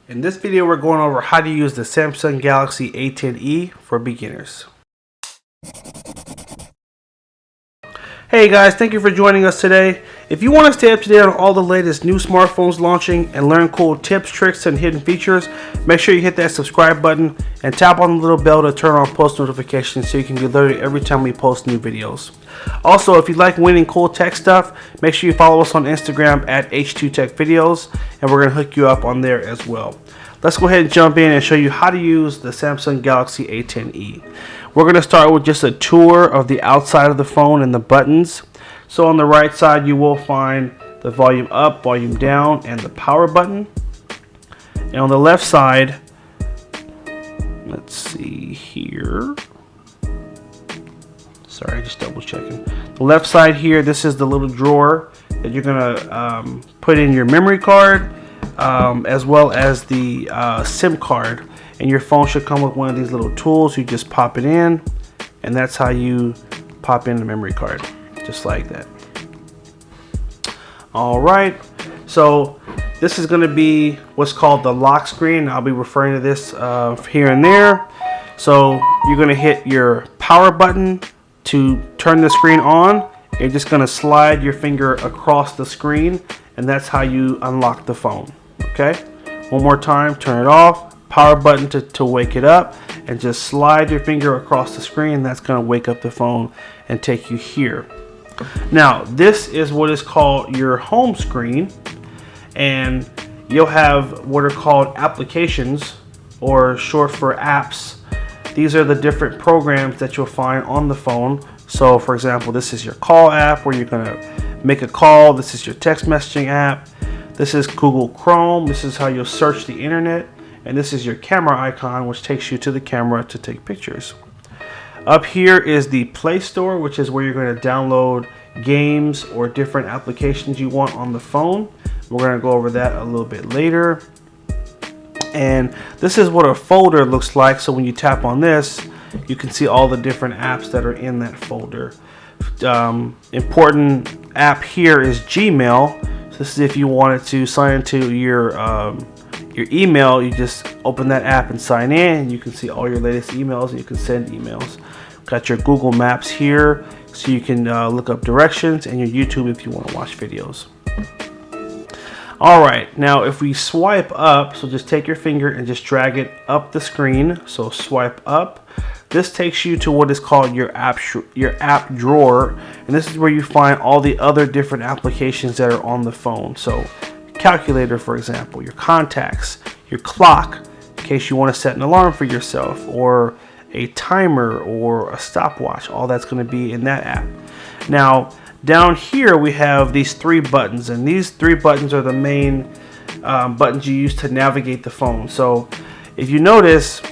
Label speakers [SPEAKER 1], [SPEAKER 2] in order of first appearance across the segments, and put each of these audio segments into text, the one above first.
[SPEAKER 1] In this video, we're going over how to use the Samsung Galaxy A10e for beginners. Hey guys, thank you for joining us today. If you want to stay up to date on all the latest new smartphones launching and learn cool tips, tricks, and hidden features, make sure you hit that subscribe button and tap on the little bell to turn on post notifications so you can be alerted every time we post new videos. Also, if you like winning cool tech stuff, make sure you follow us on Instagram at H2TechVideos, and we're going to hook you up on there as well. Let's go ahead and jump in and show you how to use the Samsung Galaxy A10e. We're going to start with just a tour of the outside of the phone and the buttons. So on the right side, you will find the volume up, volume down, and the power button. And on the left side, let's see here. Sorry, just double checking. The left side here, this is the little drawer that you're going to put in your memory card, as well as the SIM card. And your phone should come with one of these little tools. You just pop it in, and that's how you pop in the memory card, just like that. All right, so this is going to be what's called the lock screen. I'll be referring to this here and there. So you're going to hit your power button to turn the screen on. You're just going to slide your finger across the screen, and that's how you unlock the phone. Okay, one more time, turn it off. Power button to wake it up, and just slide your finger across the screen. That's going to wake up the phone and take you here. Now this is what is called your home screen, and you'll have what are called applications, or short for apps. These are the different programs that you'll find on the phone. So for example, this is your call app where you're going to make a call. This is your text messaging app. This is Google Chrome. This is how you'll search the internet. And this is your camera icon, which takes you to the camera to take pictures. Up here is the Play Store, which is where you're going to download games or different applications you want on the phone. We're going to go over that a little bit later. And this is what a folder looks like. So when you tap on this, you can see all the different apps that are in that folder. Important app here is Gmail. So this is if you wanted to sign into your email. You just open that app and sign in, and you can see all your latest emails, and you can send emails. Got your Google Maps here, so you can look up directions, and your YouTube if you want to watch videos. Alright, now if we swipe up, so just take your finger and just drag it up the screen. So swipe up. This takes you to what is called your app drawer, and this is where you find all the other different applications that are on the phone. So calculator, for example, your contacts, your clock, in case you want to set an alarm for yourself, or a timer or a stopwatch. All that's going to be in that app. Now down here we have these three buttons, and these three buttons are the main buttons you use to navigate the phone. So if you notice,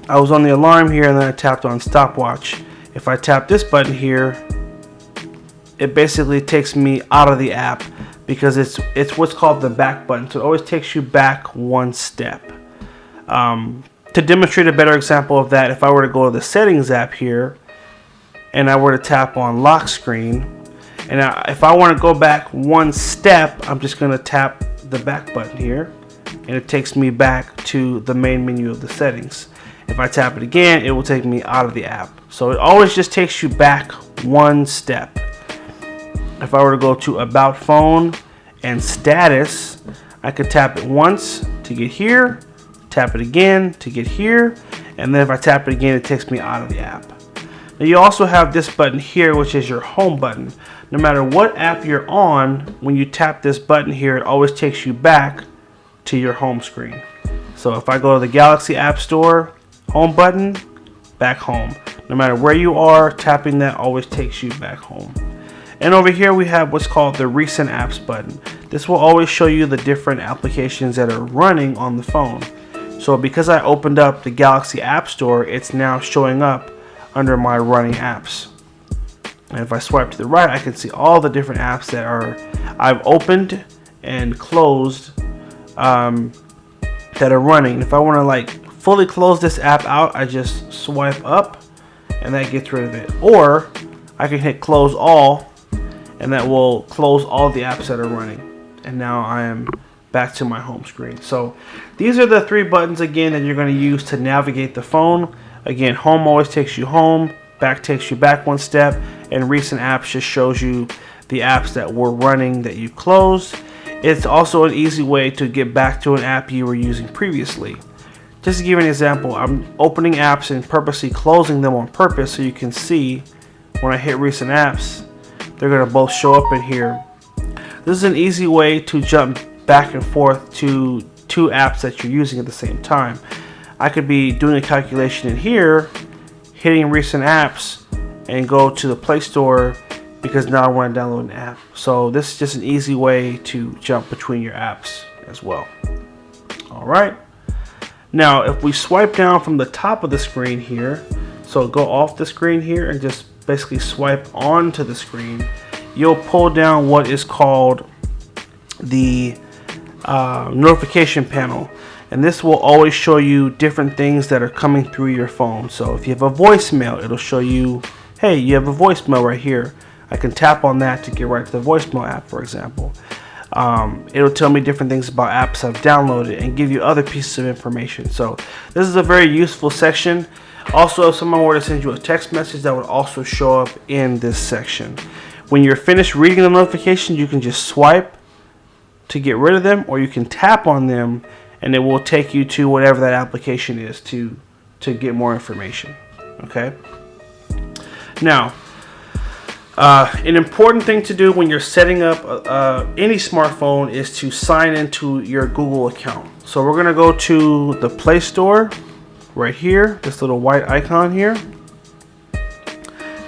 [SPEAKER 1] I was on the alarm here, and then I tapped on stopwatch. If I tap this button here, it basically takes me out of the app, because it's what's called the back button. So it always takes you back one step. To demonstrate a better example of that, if I were to go to the settings app here, and I were to tap on lock screen, and if I want to go back one step, I'm just going to tap the back button here, and it takes me back to the main menu of the settings. If I tap it again, it will take me out of the app. So it always just takes you back one step. If I were to go to About Phone and Status, I could tap it once to get here, tap it again to get here, and then if I tap it again, it takes me out of the app. Now you also have this button here, which is your home button. No matter what app you're on, when you tap this button here, it always takes you back to your home screen. So if I go to the Galaxy App Store, home button, back home. No matter where you are, tapping that always takes you back home. And over here we have what's called the recent apps button. This will always show you the different applications that are running on the phone. So because I opened up the Galaxy App Store, it's now showing up under my running apps. And if I swipe to the right, I can see all the different apps that I've opened and closed that are running. If I want to like fully close this app out, I just swipe up, and that gets rid of it. Or I can hit close all, and that will close all the apps that are running. And now I am back to my home screen. So these are the 3 buttons again that you're going to use to navigate the phone. Again, home always takes you home, back takes you back 1 step, and recent apps just shows you the apps that were running that you closed. It's also an easy way to get back to an app you were using previously. Just to give you an example, I'm opening apps and purposely closing them on purpose so you can see when I hit recent apps, they're going to both show up in here. This is an easy way to jump back and forth to 2 apps that you're using at the same time. I could be doing a calculation in here, hitting recent apps, and go to the Play Store because now I want to download an app. So this is just an easy way to jump between your apps as well. Alright, now if we swipe down from the top of the screen here, so go off the screen here and just basically swipe onto the screen, you'll pull down what is called the notification panel, and this will always show you different things that are coming through your phone. So if you have a voicemail, it'll show you, hey, you have a voicemail right here. I can tap on that to get right to the voicemail app, for example. It'll tell me different things about apps I've downloaded and give you other pieces of information. So this is a very useful section. Also, if someone were to send you a text message, that would also show up in this section. When you're finished reading the notification, you can just swipe to get rid of them, or you can tap on them and it will take you to whatever that application is to get more information. Okay. Now, an important thing to do when you're setting up any smartphone is to sign into your Google account. So we're going to go to the Play Store right here, this little white icon here.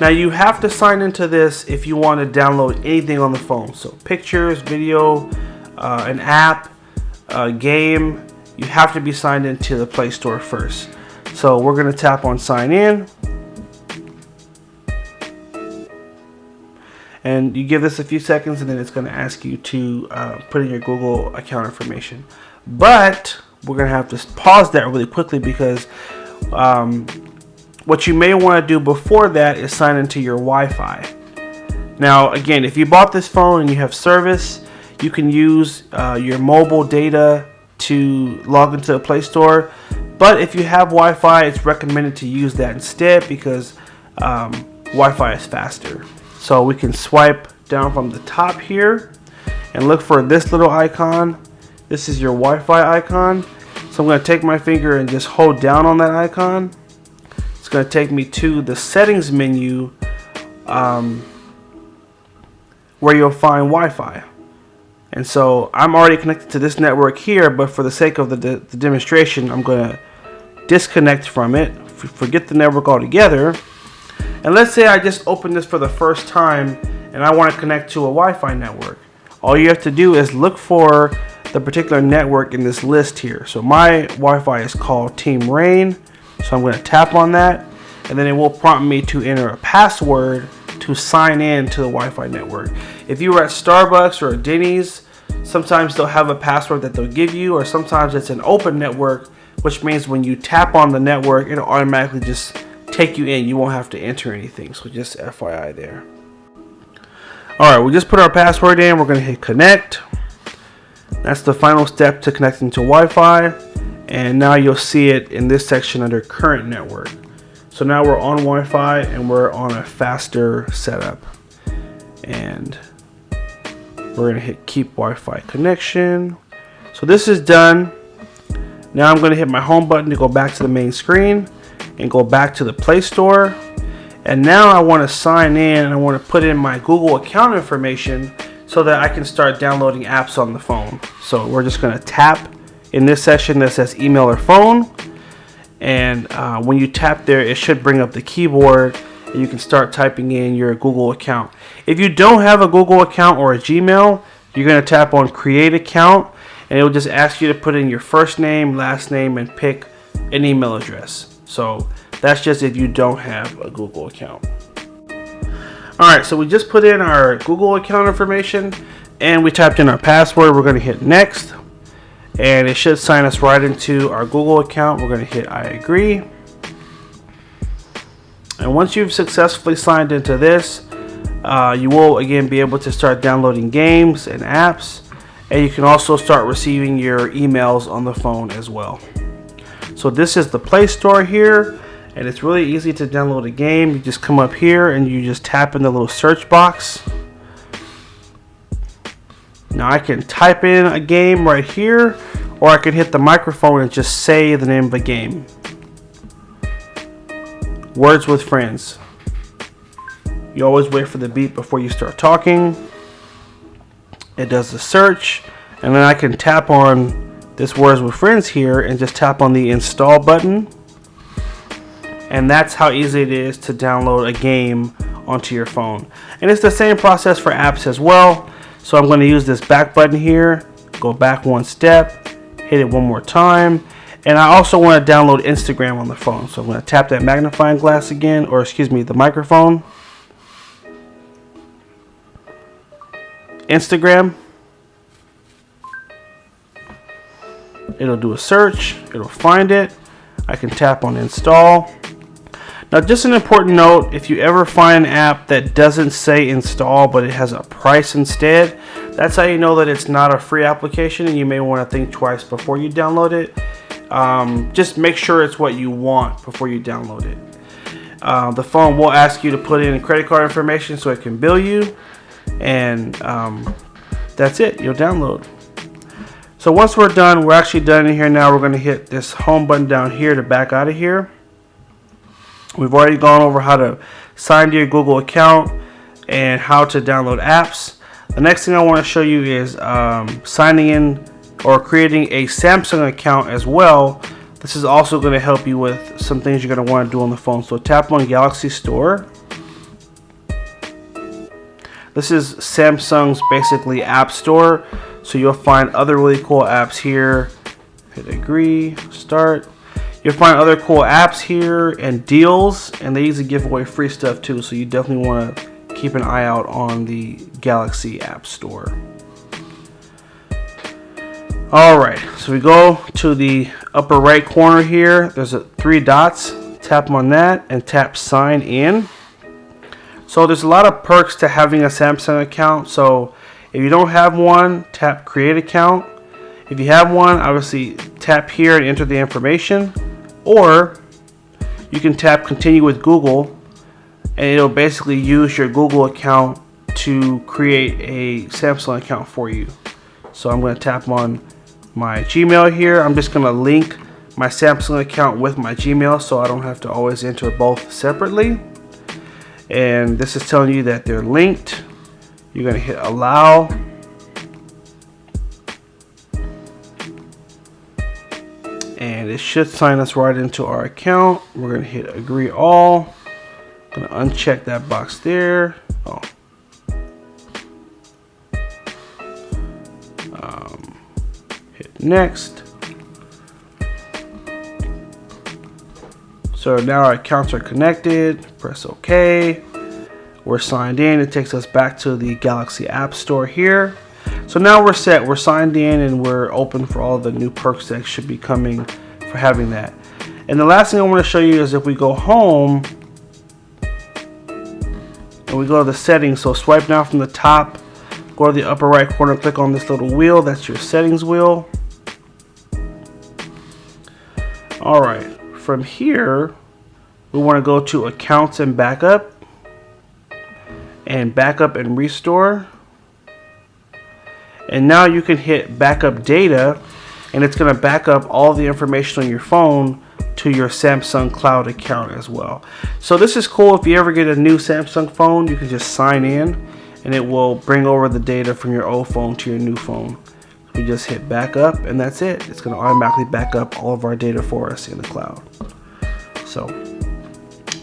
[SPEAKER 1] Now you have to sign into this if you want to download anything on the phone. So pictures, video, an app, a game, you have to be signed into the Play Store first. So we're going to tap on sign in. And you give this a few seconds and then it's going to ask you to put in your Google account information. But we're going to have to pause that really quickly because what you may want to do before that is sign into your Wi-Fi. Now again, if you bought this phone and you have service, you can use your mobile data to log into the Play Store. But if you have Wi-Fi, it's recommended to use that instead because Wi-Fi is faster. So we can swipe down from the top here and look for this little icon. This is your Wi-Fi icon. So I'm going to take my finger and just hold down on that icon. It's going to take me to the settings menu where you'll find Wi-Fi. And so I'm already connected to this network here, but for the sake of the demonstration, I'm going to disconnect from it, forget the network altogether. And let's say I just opened this for the first time and I want to connect to a Wi-Fi network. All you have to do is look for the particular network in this list here. So my Wi-Fi is called Team Rain. So I'm going to tap on that and then it will prompt me to enter a password to sign in to the Wi-Fi network. If you were at Starbucks or Denny's, sometimes they'll have a password that they'll give you, or sometimes it's an open network, which means when you tap on the network, it'll automatically just take you in. You won't have to enter anything. So just FYI there. Alright, we just put our password in. We're going to hit connect. That's the final step to connecting to Wi-Fi. And now you'll see it in this section under current network. So now we're on Wi-Fi and we're on a faster setup. And we're going to hit keep Wi-Fi connection. So this is done. Now I'm going to hit my home button to go back to the main screen and go back to the Play Store. And now I want to sign in and I want to put in my Google account information so that I can start downloading apps on the phone. So we're just going to tap in this section that says email or phone. And when you tap there, it should bring up the keyboard and you can start typing in your Google account. If you don't have a Google account or a Gmail, you're going to tap on create account and it will just ask you to put in your first name, last name, and pick an email address. So that's just if you don't have a Google account. Alright, so we just put in our Google account information and we tapped in our password. We're going to hit next. And it should sign us right into our Google account. We're going to hit I agree. And once you've successfully signed into this, you will again be able to start downloading games and apps. and you can also start receiving your emails on the phone as well. So this is the Play Store here, and it's really easy to download a game. You just come up here and you just tap in the little search box. Now I can type in a game right here, or I can hit the microphone and just say the name of a game. Words with Friends. You always wait for the beep before you start talking. It does the search, and then I can tap on this Words with Friends here and just tap on the install button. And that's how easy it is to download a game onto your phone. And it's the same process for apps as well. So I'm going to use this back button here, go back one step, hit it one more time. And I also want to download Instagram on the phone. So I'm going to tap that magnifying glass again, or excuse me, the microphone. Instagram. It'll do a search, it'll find it. I can tap on install. Now just an important note, if you ever find an app that doesn't say install but it has a price instead, that's how you know that it's not a free application, and you may want to think twice before you download it. Just make sure it's what you want before you download it. The phone will ask you to put in credit card information so it can bill you, and that's it, you'll download. So once we're done, we're actually done in here now. We're going to hit this home button down here to back out of here. We've already gone over how to sign to your Google account and how to download apps. The next thing I want to show you is signing in or creating a Samsung account as well. This is also going to help you with some things you're going to want to do on the phone. So tap on Galaxy Store. This is Samsung's basically app store. So you'll find other really cool apps here. Hit agree, start. You'll find other cool apps here and deals, and they usually give away free stuff too. So you definitely want to keep an eye out on the Galaxy App Store. Alright, so we go to the upper right corner here. There's three dots. Tap on that and tap sign in. So there's a lot of perks to having a Samsung account. So if you don't have one, tap create account. If you have one, obviously tap here and enter the information, or you can tap continue with Google, and it'll basically use your Google account to create a Samsung account for you. So I'm going to tap on my Gmail here. I'm just going to link my Samsung account with my Gmail so I don't have to always enter both separately. And this is telling you that they're linked. You're going to hit allow. And it should sign us right into our account. We're going to hit agree all. I'm going to uncheck that box there. Oh. Hit next. So now our accounts are connected. Press OK. We're signed in. It takes us back to the Galaxy App Store here. So now we're set. We're signed in and we're open for all the new perks that should be coming for having that. And the last thing I want to show you is if we go home and we go to the settings. So swipe down from the top, go to the upper right corner, click on this little wheel. That's your settings wheel. All right. From here, we want to go to accounts and backup and restore. And now you can hit backup data, and it's going to back up all the information on your phone to your Samsung Cloud account as well. So this is cool. If you ever get a new Samsung phone, you can just sign in and it will bring over the data from your old phone to your new phone. We just hit backup and that's it. It's going to automatically back up all of our data for us in the cloud. So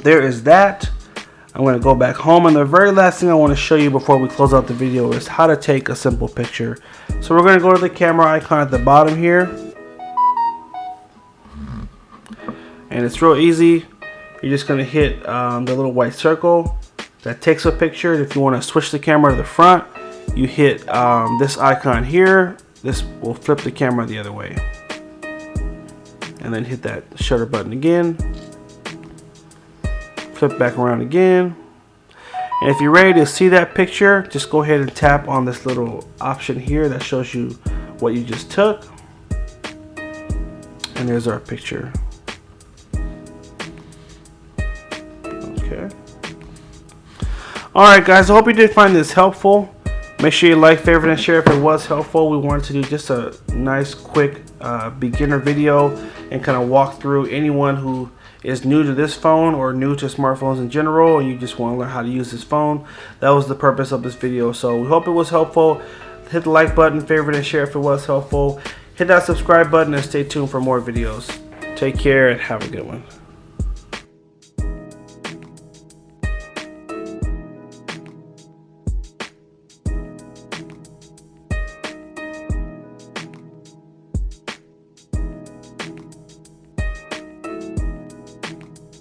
[SPEAKER 1] there is that. I'm going to go back home, and the very last thing I want to show you before we close out the video is how to take a simple picture. So we're going to go to the camera icon at the bottom here, and it's real easy. You're just going to hit the little white circle that takes a picture. And if you want to switch the camera to the front, you hit this icon here. This will flip the camera the other way, and then hit that shutter button again. Flip back around again, And if you're ready to see that picture, just go ahead and tap on this little option here that shows you what you just took. And there's our picture. Okay. Alright guys, I hope you did find this helpful. Make sure you like, favorite, and share if it was helpful. We wanted to do just a nice, quick beginner video and kind of walk through anyone who is new to this phone or new to smartphones in general and you just want to learn how to use this phone. That was the purpose of this video. So we hope it was helpful. Hit the like button, favorite, and share if it was helpful. Hit that subscribe button and stay tuned for more videos. Take care and have a good one.